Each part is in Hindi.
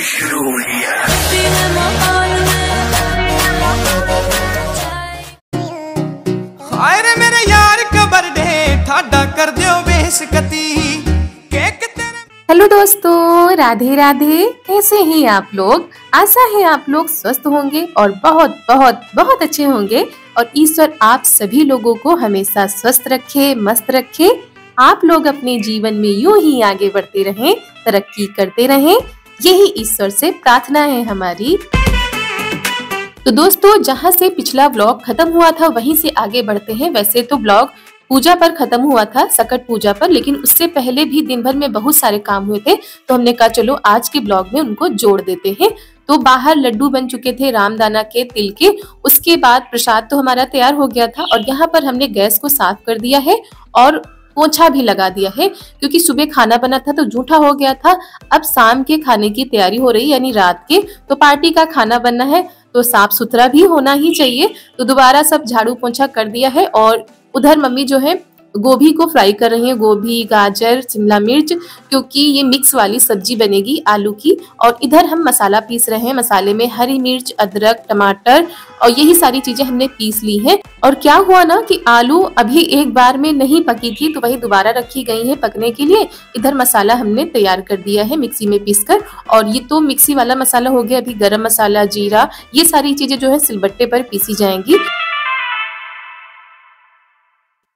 पार्टी शुरू हुई है। हाय रे मेरे यार का बर्थडे ठाडा कर दियो बेइज्जती केक तेरे। हेलो दोस्तों, राधे राधे। कैसे हैं आप लोग? आशा है आप लोग स्वस्थ होंगे और बहुत बहुत बहुत अच्छे होंगे और ईश्वर आप सभी लोगों को हमेशा स्वस्थ रखे, मस्त रखे। आप लोग अपने जीवन में यूं ही आगे बढ़ते रहें, तरक्की करते रहें, यही ईश्वर से प्रार्थना है हमारी। तो दोस्तों, जहां से पिछला व्लॉग खत्म हुआ था वहीं से आगे बढ़ते हैं। वैसे तो व्लॉग पूजा पर खत्म हुआ था, सकट पूजा पर, लेकिन उससे पहले भी दिन भर में बहुत सारे काम हुए थे, तो हमने कहा चलो आज के ब्लॉग में उनको जोड़ देते हैं। तो बाहर लड्डू बन चुके थे रामदाना के, तिल के। उसके बाद प्रसाद तो हमारा तैयार हो गया था और यहाँ पर हमने गैस को साफ कर दिया है और पोछा भी लगा दिया है, क्योंकि सुबह खाना बना था तो जूठा हो गया था। अब शाम के खाने की तैयारी हो रही, यानी रात के, तो पार्टी का खाना बनना है तो साफ सुथरा भी होना ही चाहिए। तो दोबारा सब झाड़ू पोछा कर दिया है और उधर मम्मी जो है गोभी को फ्राई कर रही है, गोभी, गाजर, शिमला मिर्च, क्योंकि ये मिक्स वाली सब्जी बनेगी आलू की। और इधर हम मसाला पीस रहे हैं। मसाले में हरी मिर्च, अदरक, टमाटर और यही सारी चीजें हमने पीस ली हैं। और क्या हुआ ना कि आलू अभी एक बार में नहीं पकी थी, तो वही दोबारा रखी गई है पकने के लिए। इधर मसाला हमने तैयार कर दिया है मिक्सी में पीसकर, और ये तो मिक्सी वाला मसाला हो गया। अभी गरम मसाला, जीरा, ये सारी चीजें जो है सिलबट्टे पर पीसी जाएंगी।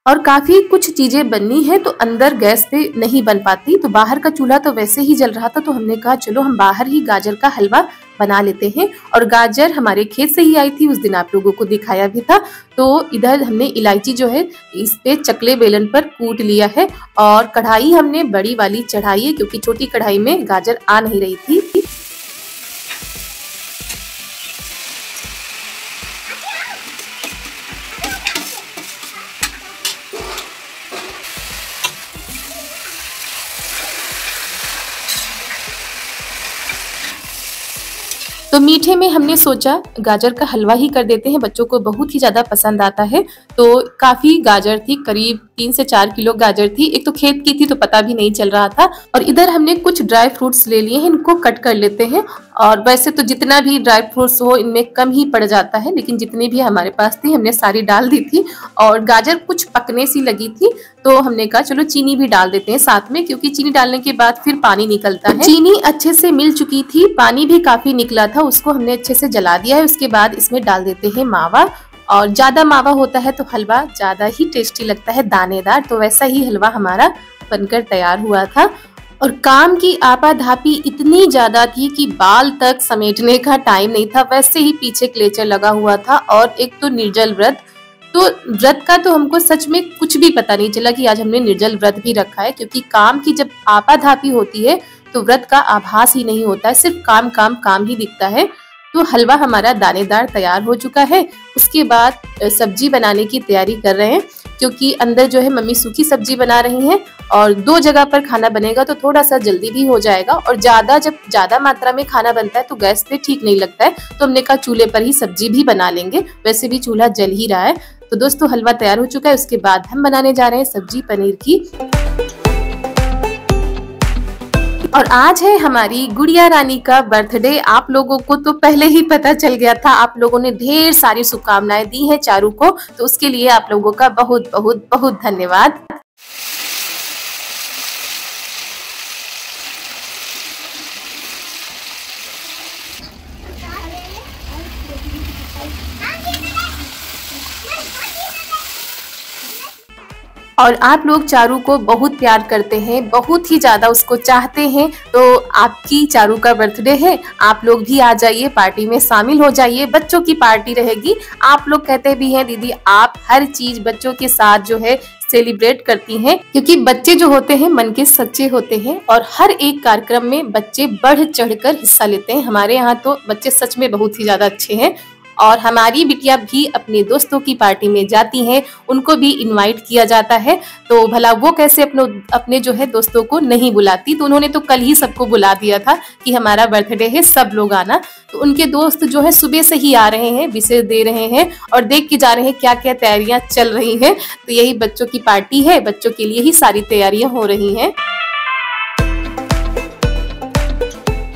और काफी कुछ चीजें बननी है तो अंदर गैस पे नहीं बन पाती, तो बाहर का चूल्हा तो वैसे ही जल रहा था, तो हमने कहा चलो हम बाहर ही गाजर का हलवा बना लेते हैं। और गाजर हमारे खेत से ही आई थी, उस दिन आप लोगों को दिखाया भी था। तो इधर हमने इलायची जो है इस पे चकले बेलन पर कूट लिया है और कढ़ाई हमने बड़ी वाली चढ़ाई है, क्योंकि छोटी कढ़ाई में गाजर आ नहीं रही थी। तो मीठे में हमने सोचा गाजर का हलवा ही कर देते हैं, बच्चों को बहुत ही ज्यादा पसंद आता है। तो काफी गाजर थी, करीब 3 से 4 किलो गाजर थी। एक तो खेत की थी तो पता भी नहीं चल रहा था। और इधर हमने कुछ ड्राई फ्रूट्स ले लिए हैं, इनको कट कर लेते हैं। और वैसे तो जितना भी ड्राई फ्रूट्स हो इनमें कम ही पड़ जाता है, लेकिन जितनी भी हमारे पास थी हमने सारी डाल दी थी। और गाजर कुछ पकने सी लगी थी, तो हमने कहा चलो चीनी भी डाल देते हैं साथ में, क्योंकि चीनी डालने के बाद फिर पानी निकलता है। चीनी अच्छे से मिल चुकी थी, पानी भी काफी निकला था, उसको हमने अच्छे से जला दिया है। उसके बाद इसमें डाल देते हैं मावा, और ज्यादा मावा होता है तो हलवा ज्यादा ही टेस्टी लगता है, दानेदार। तो वैसा ही हलवा हमारा बनकर तैयार हुआ था। और काम की आपाधापी इतनी ज्यादा थी कि बाल तक समेटने का टाइम नहीं था। वैसे ही पीछे क्लेचर लगा हुआ था, और एक तो निर्जल व्रत। तो व्रत का तो हमको सच में कुछ भी पता नहीं चला कि आज हमने निर्जल व्रत भी रखा है, क्योंकि काम की जब आपाधापी होती है तो व्रत का आभास ही नहीं होता है, सिर्फ काम काम काम ही दिखता है। तो हलवा हमारा दानेदार तैयार हो चुका है। उसके बाद सब्जी बनाने की तैयारी कर रहे हैं, क्योंकि अंदर जो है मम्मी सूखी सब्जी बना रही हैं, और 2 जगह पर खाना बनेगा तो थोड़ा सा जल्दी भी हो जाएगा। और जब ज्यादा मात्रा में खाना बनता है तो गैस पे ठीक नहीं लगता है, तो हमने कहा चूल्हे पर ही सब्जी भी बना लेंगे। वैसे भी चूल्हा जल ही रहा है। तो दोस्तों, हलवा तैयार हो चुका है। उसके बाद हम बनाने जा रहे हैं सब्जी पनीर की। और आज है हमारी गुड़िया रानी का बर्थडे। आप लोगों को तो पहले ही पता चल गया था, आप लोगों ने ढेर सारी शुभकामनाएं दी हैं चारू को, तो उसके लिए आप लोगों का बहुत बहुत बहुत धन्यवाद। और आप लोग चारू को बहुत प्यार करते हैं, बहुत ही ज्यादा उसको चाहते हैं। तो आपकी चारू का बर्थडे है, आप लोग भी आ जाइए, पार्टी में शामिल हो जाइए। बच्चों की पार्टी रहेगी। आप लोग कहते भी हैं दीदी आप हर चीज बच्चों के साथ जो है सेलिब्रेट करती हैं, क्योंकि बच्चे जो होते हैं मन के सच्चे होते हैं, और हर एक कार्यक्रम में बच्चे बढ़ चढ़कर हिस्सा लेते हैं। हमारे यहाँ तो बच्चे सच में बहुत ही ज्यादा अच्छे हैं। और हमारी बिटिया भी अपने दोस्तों की पार्टी में जाती हैं, उनको भी इनवाइट किया जाता है। तो भला वो कैसे अपने जो है दोस्तों को नहीं बुलाती। तो उन्होंने तो कल ही सबको बुला दिया था कि हमारा बर्थडे है, सब लोग आना। तो उनके दोस्त जो है सुबह से ही आ रहे हैं, विशेष दे रहे हैं और देख के जा रहे हैं क्या क्या तैयारियां चल रही हैं। तो यही बच्चों की पार्टी है, बच्चों के लिए ही सारी तैयारियां हो रही हैं।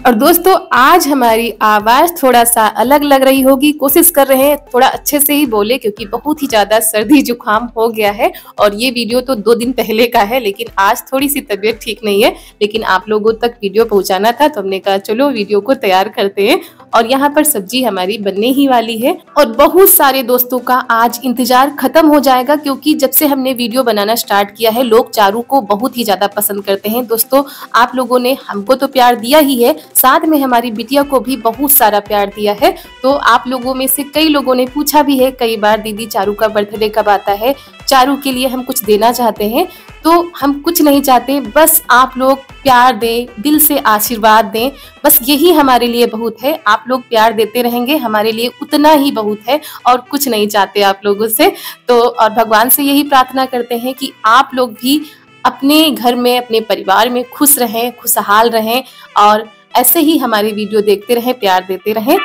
और दोस्तों आज हमारी आवाज थोड़ा सा अलग लग रही होगी, कोशिश कर रहे हैं थोड़ा अच्छे से ही बोले क्योंकि बहुत ही ज्यादा सर्दी जुकाम हो गया है। और ये वीडियो तो 2 दिन पहले का है, लेकिन आज थोड़ी सी तबीयत ठीक नहीं है, लेकिन आप लोगों तक वीडियो पहुंचाना था तो हमने कहा चलो वीडियो को तैयार करते हैं। और यहाँ पर सब्जी हमारी बनने ही वाली है और बहुत सारे दोस्तों का आज इंतजार खत्म हो जाएगा क्योंकि जब से हमने वीडियो बनाना स्टार्ट किया है लोग चारू को बहुत ही ज्यादा पसंद करते हैं। दोस्तों आप लोगों ने हमको तो प्यार दिया ही है, साथ में हमारी बिटिया को भी बहुत सारा प्यार दिया है। तो आप लोगों में से कई लोगों ने पूछा भी है कई बार, दीदी चारू का बर्थडे कब आता है, चारू के लिए हम कुछ देना चाहते हैं। तो हम कुछ नहीं चाहते, बस आप लोग प्यार दें, दिल से आशीर्वाद दें, बस यही हमारे लिए बहुत है। आप लोग प्यार देते रहेंगे हमारे लिए उतना ही बहुत है और कुछ नहीं चाहते आप लोगों से। तो और भगवान से यही प्रार्थना करते हैं कि आप लोग भी अपने घर में अपने परिवार में खुश रहें, खुशहाल रहें और ऐसे ही हमारी वीडियो देखते रहें, प्यार देते रहें।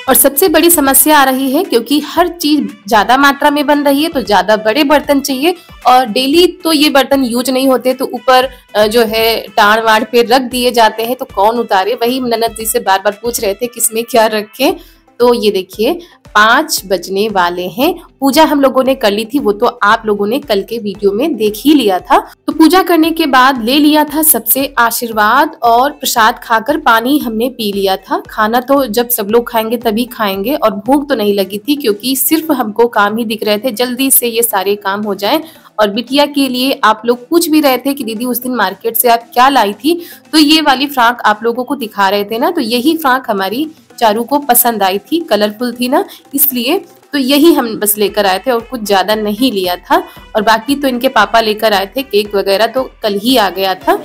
और सबसे बड़ी समस्या आ रही है क्योंकि हर चीज ज्यादा मात्रा में बन रही है तो ज्यादा बड़े बर्तन चाहिए और डेली तो ये बर्तन यूज नहीं होते, तो ऊपर जो है टाण वाड़ पे रख दिए जाते हैं तो कौन उतारे। वही ननद जी से बार बार पूछ रहे थे किसमें क्या रखें। तो ये देखिए 5 बजने वाले हैं। पूजा हम लोगों ने कर ली थी, वो तो आप लोगों ने कल के वीडियो में देख ही लिया था। तो पूजा करने के बाद ले लिया था सबसे आशीर्वाद और प्रसाद खाकर पानी हमने पी लिया था। खाना तो जब सब लोग खाएंगे तभी खाएंगे और भूख तो नहीं लगी थी क्योंकि सिर्फ हमको काम ही दिख रहे थे, जल्दी से ये सारे काम हो जाएं। और बिटिया के लिए आप लोग पूछ भी रहे थे कि दीदी उस दिन मार्केट से आप क्या लाई थी, तो ये वाली फ्रॉक आप लोगों को दिखा रहे थे ना, तो यही फ्रॉक हमारी चारू को पसंद आई थी, कलरफुल थी ना, इसलिए तो यही हम बस लेकर आए थे और कुछ ज्यादा नहीं लिया था। और बाकी तो इनके पापा लेकर आए थे, केक वगैरह तो कल ही आ गया था।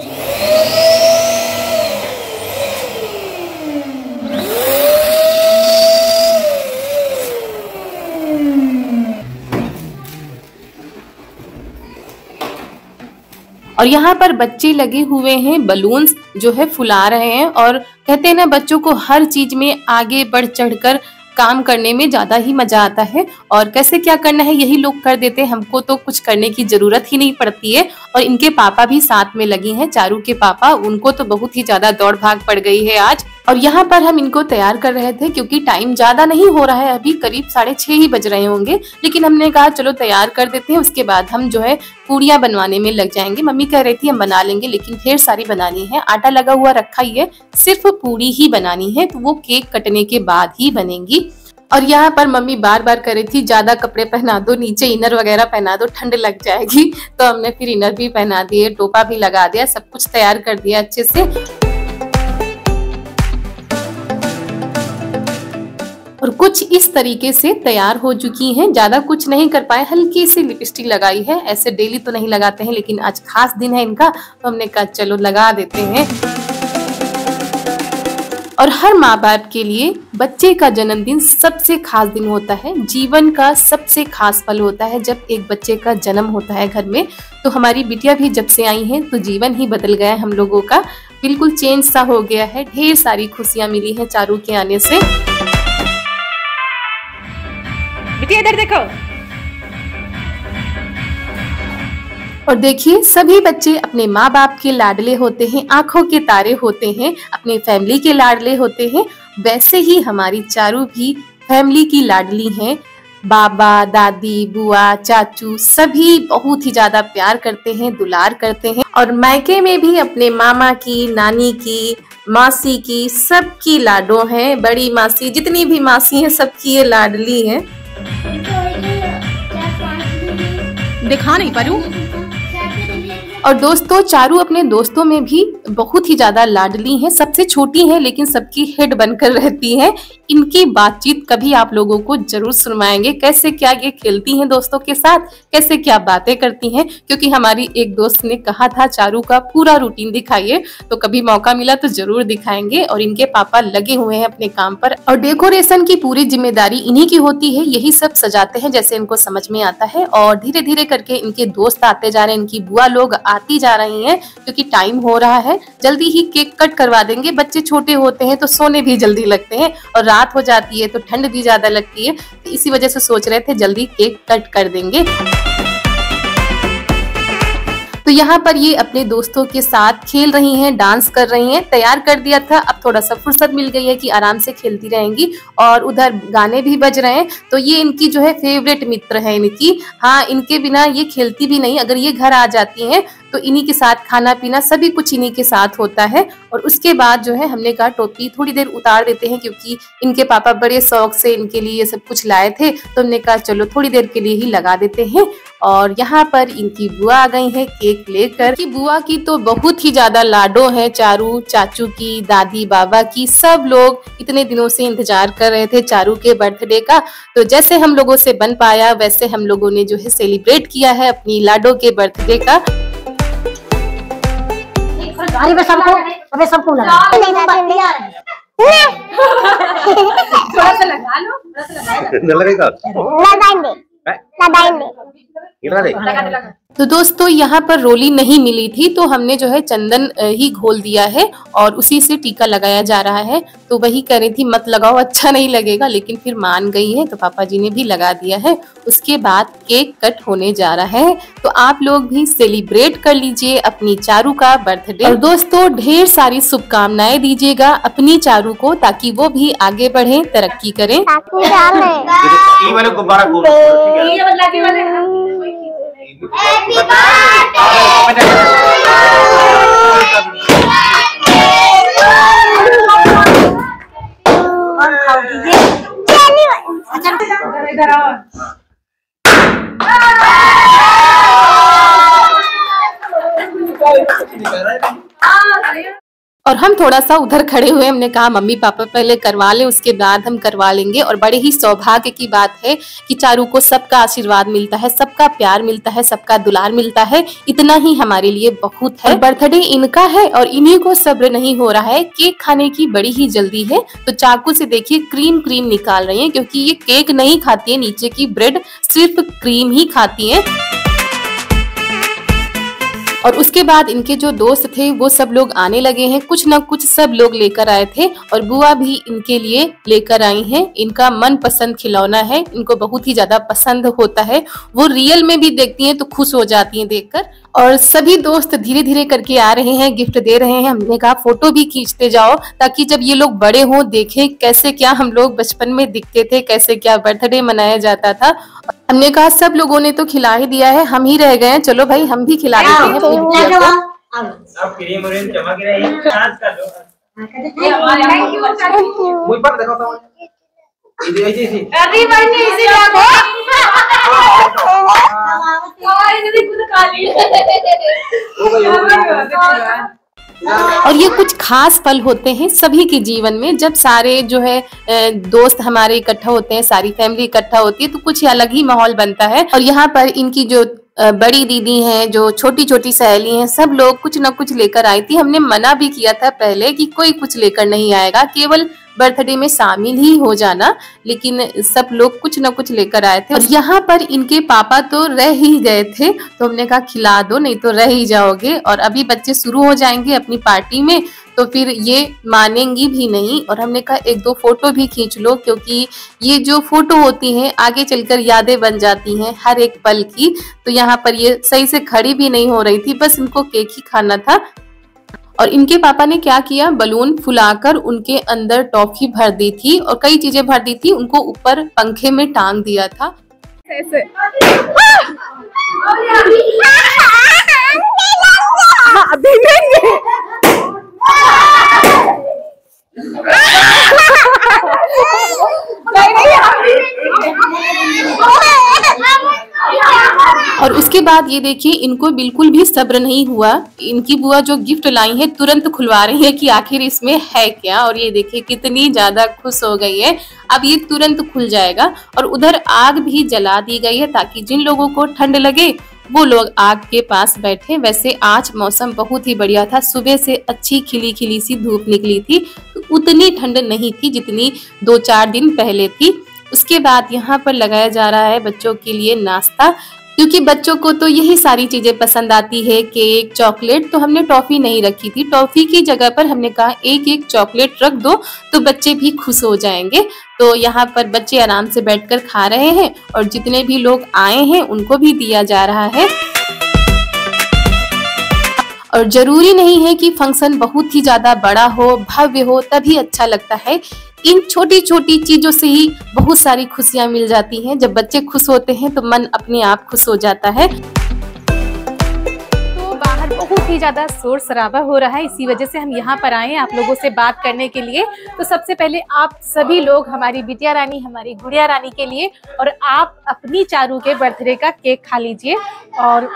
और यहाँ पर बच्चे लगे हुए हैं, बलून्स जो है फुला रहे हैं और कहते हैं ना बच्चों को हर चीज में आगे बढ़ चढ़कर काम करने में ज्यादा ही मजा आता है और कैसे क्या करना है यही लोग कर देते हैं, हमको तो कुछ करने की जरूरत ही नहीं पड़ती है। और इनके पापा भी साथ में लगे हैं, चारू के पापा, उनको तो बहुत ही ज्यादा दौड़ भाग पड़ गई है आज। और यहाँ पर हम इनको तैयार कर रहे थे क्योंकि टाइम ज्यादा नहीं हो रहा है, अभी करीब 6:30 ही बज रहे होंगे, लेकिन हमने कहा चलो तैयार कर देते हैं, उसके बाद हम जो है पूड़ियाँ बनवाने में लग जाएंगे। मम्मी कह रही थी हम बना लेंगे लेकिन ढेर सारी बनानी है, आटा लगा हुआ रखा ही है, सिर्फ पूड़ी ही बनानी है तो वो केक कटने के बाद ही बनेगी। और यहाँ पर मम्मी बार बार कह रही थी ज्यादा कपड़े पहना दो, नीचे इनर वगैरह पहना दो, ठंड लग जाएगी, तो हमने फिर इनर भी पहना दिए, टोपा भी लगा दिया, सब कुछ तैयार कर दिया अच्छे से। और कुछ इस तरीके से तैयार हो चुकी हैं, ज्यादा कुछ नहीं कर पाए, हल्की सी लिपस्टिक लगाई है, ऐसे डेली तो नहीं लगाते हैं लेकिन आज खास दिन है इनका तो हमने कहा चलो लगा देते हैं। और हर माँ बाप के लिए बच्चे का जन्मदिन सबसे खास दिन होता है, जीवन का सबसे खास पल होता है जब एक बच्चे का जन्म होता है घर में। तो हमारी बिटिया भी जब से आई हैं तो जीवन ही बदल गया है हम लोगों का, बिल्कुल चेंज सा हो गया है, ढेर सारी खुशियां मिली हैं चारू के आने से। बिटिया इधर देखो। और देखिए सभी बच्चे अपने माँ बाप के लाडले होते हैं, आंखों के तारे होते हैं, अपने फैमिली के लाडले होते हैं, वैसे ही हमारी चारू भी फैमिली की लाडली हैं। बाबा दादी बुआ चाचू सभी बहुत ही ज्यादा प्यार करते हैं, दुलार करते हैं। और मायके में भी अपने मामा की, नानी की, मासी की, सबकी लाडो हैं, बड़ी मासी जितनी भी मासी हैं सबकी ये लाडली हैं। दिखा नहीं पारू। और दोस्तों चारू अपने दोस्तों में भी बहुत ही ज्यादा लाडली हैं, सबसे छोटी हैं लेकिन सबकी हेड बनकर रहती हैं। इनकी बातचीत कभी आप लोगों को जरूर सुनवाएंगे, कैसे क्या ये खेलती हैं दोस्तों के साथ, कैसे क्या बातें करती हैं, क्योंकि हमारी एक दोस्त ने कहा था चारू का पूरा रूटीन दिखाइए, तो कभी मौका मिला तो जरूर दिखाएंगे। और इनके पापा लगे हुए हैं अपने काम पर और डेकोरेशन की पूरी जिम्मेदारी इन्हीं की होती है, यही सब सजाते हैं जैसे इनको समझ में आता है। और धीरे धीरे करके इनके दोस्त आते जा रहे हैं, इनकी बुआ लोग आती जा रही हैं क्योंकि टाइम हो रहा है, जल्दी ही केक कट करवा देंगे। बच्चे छोटे होते हैं तो सोने भी जल्दी लगते हैं और रात हो जाती है तो ठंड भी ज्यादा लगती है, तो इसी वजह से सोच रहे थे जल्दी केक कट कर देंगे। तो यहाँ पर ये अपने दोस्तों के साथ खेल रही हैं, डांस कर रही हैं। तैयार कर दिया था, अब थोड़ा सा फुर्सत मिल गई है कि आराम से खेलती रहेंगी और उधर गाने भी बज रहे हैं। तो ये इनकी जो है फेवरेट मित्र है इनकी। हाँ, इनके बिना ये खेलती भी नहीं। अगर ये घर आ जाती हैं तो इन्हीं के साथ खाना पीना सभी कुछ इन्हीं के साथ होता है। और उसके बाद जो है हमने कहा टोपी थोड़ी देर उतार देते हैं, क्योंकि इनके पापा बड़े शौक से इनके लिए ये सब कुछ लाए थे। तो हमने कहा चलो थोड़ी देर के लिए ही लगा देते हैं। और यहाँ पर इनकी बुआ आ गई है केक लेकर। कि बुआ की तो बहुत ही ज्यादा लाडो है, चारू चाचू की, दादी बाबा की, सब लोग इतने दिनों से इंतजार कर रहे थे चारू के बर्थडे का। तो जैसे हम लोगों से बन पाया वैसे हम लोगों ने जो है सेलिब्रेट किया है अपनी लाडो के बर्थडे का। सबको लगा थोड़ा सा लगा लो, तो दोस्तों यहाँ पर रोली नहीं मिली थी तो हमने जो है चंदन ही घोल दिया है और उसी से टीका लगाया जा रहा है। तो वही कह रही थी मत लगाओ, अच्छा नहीं लगेगा, लेकिन फिर मान गई है तो पापा जी ने भी लगा दिया है। उसके बाद केक कट होने जा रहा है। तो आप लोग भी सेलिब्रेट कर लीजिए अपनी चारू का बर्थडे। और दोस्तों ढेर सारी शुभकामनाएं दीजिएगा अपनी चारू को, ताकि वो भी आगे बढ़े, तरक्की करें। और हम थोड़ा सा उधर खड़े हुए, हमने कहा मम्मी पापा पहले करवा लें उसके बाद हम करवा लेंगे। और बड़े ही सौभाग्य की बात है कि चारू को सबका आशीर्वाद मिलता है, सबका प्यार मिलता है, सबका दुलार मिलता है। इतना ही हमारे लिए बहुत है। बर्थडे इनका है और इन्हीं को सब्र नहीं हो रहा है, केक खाने की बड़ी ही जल्दी है। तो चाकू से देखिए क्रीम क्रीम निकाल रही है, क्योंकि ये केक नहीं खाती है, नीचे की ब्रेड सिर्फ क्रीम ही खाती है। और उसके बाद इनके जो दोस्त थे वो सब लोग आने लगे हैं, कुछ न कुछ सब लोग लेकर आए थे। और बुआ भी इनके लिए लेकर आई हैं। इनका मनपसंद खिलौना है, इनको बहुत ही ज्यादा पसंद होता है। वो रियल में भी देखती हैं तो खुश हो जाती हैं देखकर। और सभी दोस्त धीरे धीरे करके आ रहे हैं, गिफ्ट दे रहे हैं। हमने कहा फोटो भी खींचते जाओ, ताकि जब ये लोग बड़े हों देखें कैसे क्या हम लोग बचपन में दिखते थे, कैसे क्या बर्थडे मनाया जाता था। हमने कहा सब लोगों ने तो खिला ही दिया है, हम ही रह गए हैं, चलो भाई हम भी खिला देते हैं। और ये कुछ खास पल होते हैं सभी के जीवन में, जब सारे जो है दोस्त हमारे इकट्ठा होते हैं, सारी फैमिली इकट्ठा होती है, तो कुछ अलग ही माहौल बनता है। और यहाँ पर इनकी जो बड़ी दीदी हैं, जो छोटी छोटी सहेली हैं, सब लोग कुछ न कुछ लेकर आई थी। हमने मना भी किया था पहले कि कोई कुछ लेकर नहीं आएगा, केवल बर्थडे में शामिल ही हो जाना, लेकिन सब लोग कुछ न कुछ लेकर आए थे। और यहाँ पर इनके पापा तो रह ही गए थे, तो हमने कहा खिला दो, नहीं तो रह ही जाओगे। और अभी बच्चे शुरू हो जाएंगे अपनी पार्टी में, तो फिर ये मानेंगी भी नहीं। और हमने कहा एक दो फोटो भी खींच लो, क्योंकि ये जो फोटो होती हैं आगे चलकर यादें बन जाती हैं हर एक पल की। तो यहाँ पर ये सही से खड़ी भी नहीं हो रही थी, बस इनको केक ही खाना था। और इनके पापा ने क्या किया, बलून फुलाकर उनके अंदर टॉफी भर दी थी और कई चीजें भर दी थी, उनको ऊपर पंखे में टांग दिया था ऐसे। अभी नहीं और उसके बाद ये देखिए इनको बिल्कुल भी सब्र नहीं हुआ। इनकी बुआ जो गिफ्ट लाई है तुरंत खुलवा रही है कि आखिर इसमें है क्या। और ये देखिए कितनी ज्यादा खुश हो गई है, अब ये तुरंत खुल जाएगा। और उधर आग भी जला दी गई है ताकि जिन लोगों को ठंड लगे वो लोग आग के पास बैठे। वैसे आज मौसम बहुत ही बढ़िया था, सुबह से अच्छी खिली खिली सी धूप निकली थी, तो उतनी ठंड नहीं थी जितनी 2-4 दिन पहले थी। उसके बाद यहाँ पर लगाया जा रहा है बच्चों के लिए नाश्ता, क्योंकि बच्चों को तो यही सारी चीजें पसंद आती है, केक, चॉकलेट। तो हमने टॉफी नहीं रखी थी, टॉफी की जगह पर हमने कहा एक एक चॉकलेट रख दो तो बच्चे भी खुश हो जाएंगे। तो यहाँ पर बच्चे आराम से बैठकर खा रहे हैं और जितने भी लोग आए हैं उनको भी दिया जा रहा है। और जरूरी नहीं है कि फंक्शन बहुत ही ज्यादा बड़ा हो, भव्य हो, तभी अच्छा लगता है। इन छोटी छोटी चीजों से ही बहुत सारी खुशियां मिल जाती हैं। जब बच्चे खुश होते हैं तो मन अपने आप खुश हो जाता है। तो बाहर बहुत ही ज्यादा शोर शराबा हो रहा है, इसी वजह से हम यहाँ पर आए हैं आप लोगों से बात करने के लिए। तो सबसे पहले आप सभी लोग हमारी बिटिया रानी, हमारी गुड़िया रानी के लिए और आप अपनी चारू के बर्थडे का केक खा लीजिए। और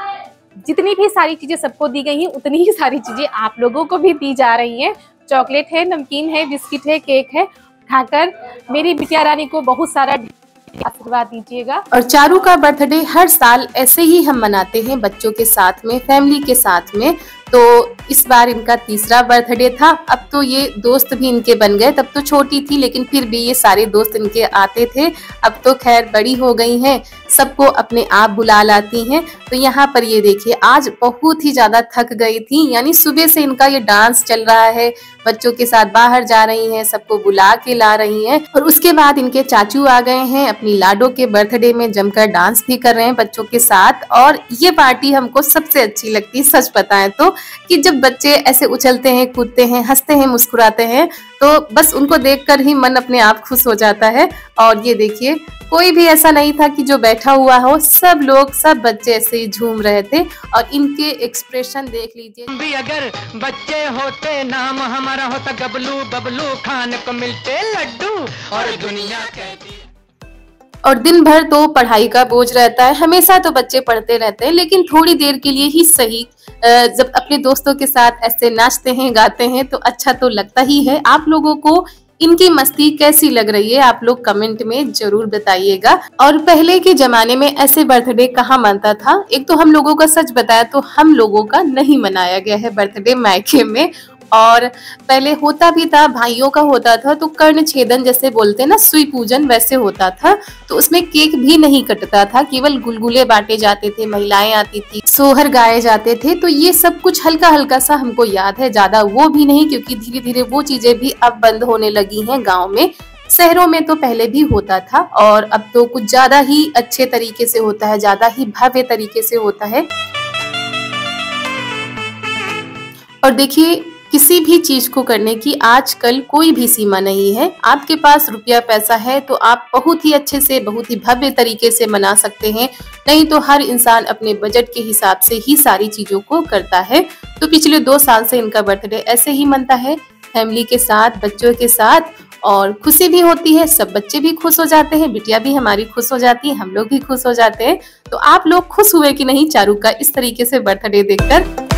जितनी भी सारी चीजें सबको दी गई हैं उतनी ही सारी चीजें आप लोगों को भी दी जा रही हैं। चॉकलेट है, नमकीन है, बिस्किट है, केक है। खाकर मेरी बिटिया रानी को बहुत सारा आशीर्वाद दीजिएगा। और चारू का बर्थडे हर साल ऐसे ही हम मनाते हैं, बच्चों के साथ में, फैमिली के साथ में। तो इस बार इनका तीसरा बर्थडे था। अब तो ये दोस्त भी इनके बन गए, तब तो छोटी थी लेकिन फिर भी ये सारे दोस्त इनके आते थे। अब तो खैर बड़ी हो गई हैं, सबको अपने आप बुला लाती हैं। तो यहाँ पर ये देखिए, आज बहुत ही ज्यादा थक गई थी, यानी सुबह से इनका ये डांस चल रहा है, बच्चों के साथ बाहर जा रही हैं, सबको बुला के ला रही हैं। और उसके बाद इनके चाचू आ गए हैं, अपनी लाडो के बर्थडे में जमकर डांस भी कर रहे हैं बच्चों के साथ। और ये पार्टी हमको सबसे अच्छी लगती है, सच बताएं तो, कि जब बच्चे ऐसे उछलते हैं, कूदते हैं, हंसते हैं, मुस्कुराते हैं, तो बस उनको देखकर ही मन अपने आप खुश हो जाता है। और ये देखिए, कोई भी ऐसा नहीं था कि जो बैठा हुआ हो, सब लोग, सब बच्चे ऐसे ही झूम रहे थे। और इनके एक्सप्रेशन देख लीजिए। भी अगर बच्चे होते, नाम हमारा होता गबलू बबलू, खाने को मिलते लड्डू और दुनिया कहती। और दिन भर तो पढ़ाई का बोझ रहता है, हमेशा तो बच्चे पढ़ते रहते हैं, लेकिन थोड़ी देर के लिए ही सही जब अपने दोस्तों के साथ ऐसे नाचते हैं, गाते हैं तो अच्छा तो लगता ही है। आप लोगों को इनकी मस्ती कैसी लग रही है, आप लोग कमेंट में जरूर बताइएगा। और पहले के जमाने में ऐसे बर्थडे कहाँ मनता था। एक तो हम लोगों का, सच बताया तो हम लोगों का नहीं मनाया गया है बर्थडे मायके में। और पहले होता भी था, भाइयों का होता था तो कर्ण छेदन जैसे बोलते हैं ना, सुई पूजन, वैसे होता था। तो उसमें केक भी नहीं कटता था, केवल गुलगुले बांटे जाते थे, महिलाएं आती थी, सोहर गाए जाते थे। तो ये सब कुछ हल्का हल्का सा हमको याद है, ज्यादा वो भी नहीं, क्योंकि धीरे धीरे वो चीजें भी अब बंद होने लगी हैं गाँव में। शहरों में तो पहले भी होता था और अब तो कुछ ज्यादा ही अच्छे तरीके से होता है, ज्यादा ही भव्य तरीके से होता है। और देखिए, किसी भी चीज को करने की आजकल कोई भी सीमा नहीं है। आपके पास रुपया पैसा है तो आप बहुत ही अच्छे से, बहुत ही भव्य तरीके से मना सकते हैं, नहीं तो हर इंसान अपने बजट के हिसाब से ही सारी चीजों को करता है। तो पिछले 2 साल से इनका बर्थडे ऐसे ही मनता है, फैमिली के साथ, बच्चों के साथ। और खुशी भी होती है, सब बच्चे भी खुश हो जाते हैं, बिटिया भी हमारी खुश हो जाती है, हम लोग भी खुश हो जाते हैं। तो आप लोग खुश हुए कि नहीं चारू का इस तरीके से बर्थडे देखकर?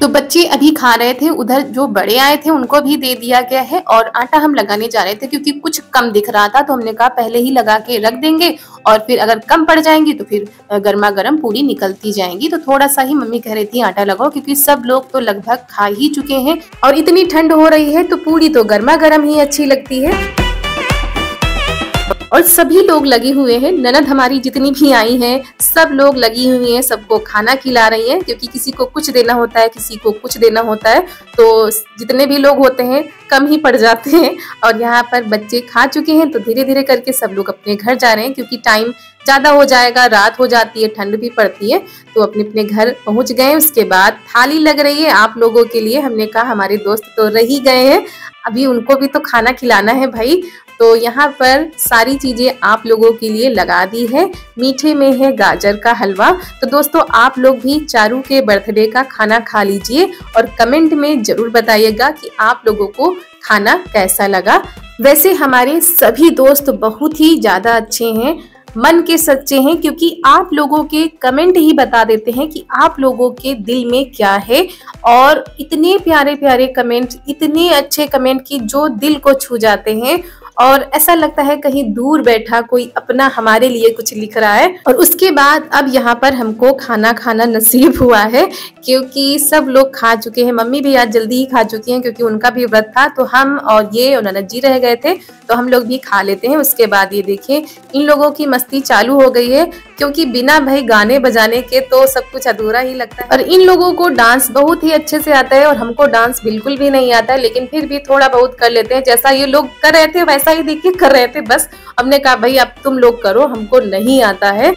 तो बच्चे अभी खा रहे थे, उधर जो बड़े आए थे उनको भी दे दिया गया है। और आटा हम लगाने जा रहे थे क्योंकि कुछ कम दिख रहा था, तो हमने कहा पहले ही लगा के रख देंगे और फिर अगर कम पड़ जाएंगी तो फिर गर्मा गर्म पूरी निकलती जाएंगी। तो थोड़ा सा ही मम्मी कह रही थी आटा लगाओ, क्योंकि सब लोग तो लगभग खा ही चुके हैं और इतनी ठंड हो रही है तो पूरी तो गर्मा गर्म ही अच्छी लगती है। और सभी लोग लगे हुए हैं, ननद हमारी जितनी भी आई हैं सब लोग लगी हुई हैं, सबको खाना खिला रही हैं, क्योंकि किसी को कुछ देना होता है, किसी को कुछ देना होता है, तो जितने भी लोग होते हैं कम ही पड़ जाते हैं। और यहाँ पर बच्चे खा चुके हैं तो धीरे धीरे करके सब लोग अपने घर जा रहे हैं, क्योंकि टाइम ज्यादा हो जाएगा, रात हो जाती है, ठंड भी पड़ती है, तो अपने अपने घर पहुंच गए। उसके बाद थाली लग रही है आप लोगों के लिए। हमने कहा हमारे दोस्त तो रह ही गए हैं, अभी उनको भी तो खाना खिलाना है भाई। तो यहाँ पर सारी चीजें आप लोगों के लिए लगा दी है। मीठे में है गाजर का हलवा। तो दोस्तों, आप लोग भी चारू के बर्थडे का खाना खा लीजिए और कमेंट में जरूर बताइएगा कि आप लोगों को खाना कैसा लगा। वैसे हमारे सभी दोस्त बहुत ही ज्यादा अच्छे हैं, मन के सच्चे हैं, क्योंकि आप लोगों के कमेंट ही बता देते हैं कि आप लोगों के दिल में क्या है। और इतने प्यारे प्यारे कमेंट, इतने अच्छे कमेंट कि जो दिल को छू जाते हैं और ऐसा लगता है कहीं दूर बैठा कोई अपना हमारे लिए कुछ लिख रहा है। और उसके बाद अब यहाँ पर हमको खाना खाना नसीब हुआ है, क्योंकि सब लोग खा चुके हैं। मम्मी भी आज जल्दी ही खा चुकी हैं क्योंकि उनका भी व्रत था, तो हम और ये और ननद जी रह गए थे, तो हम लोग भी खा लेते हैं। उसके बाद ये देखिए इन लोगों की मस्ती चालू हो गई है, क्योंकि बिना भाई गाने बजाने के तो सब कुछ अधूरा ही लगता है। और इन लोगों को डांस बहुत ही अच्छे से आता है और हमको डांस बिल्कुल भी नहीं आता है, लेकिन फिर भी थोड़ा बहुत कर लेते हैं। जैसा ये लोग कर रहे थे वैसा ही देख के कर रहे थे, बस हमने कहा भाई अब तुम लोग करो, हमको नहीं आता है।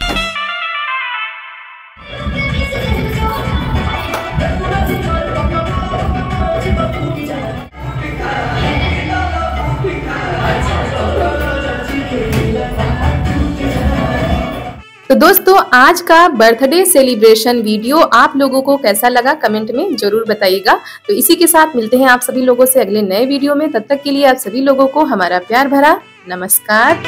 तो दोस्तों आज का बर्थडे सेलिब्रेशन वीडियो आप लोगों को कैसा लगा कमेंट में जरूर बताइएगा। तो इसी के साथ मिलते हैं आप सभी लोगों से अगले नए वीडियो में। तब तक के लिए आप सभी लोगों को हमारा प्यार भरा नमस्कार।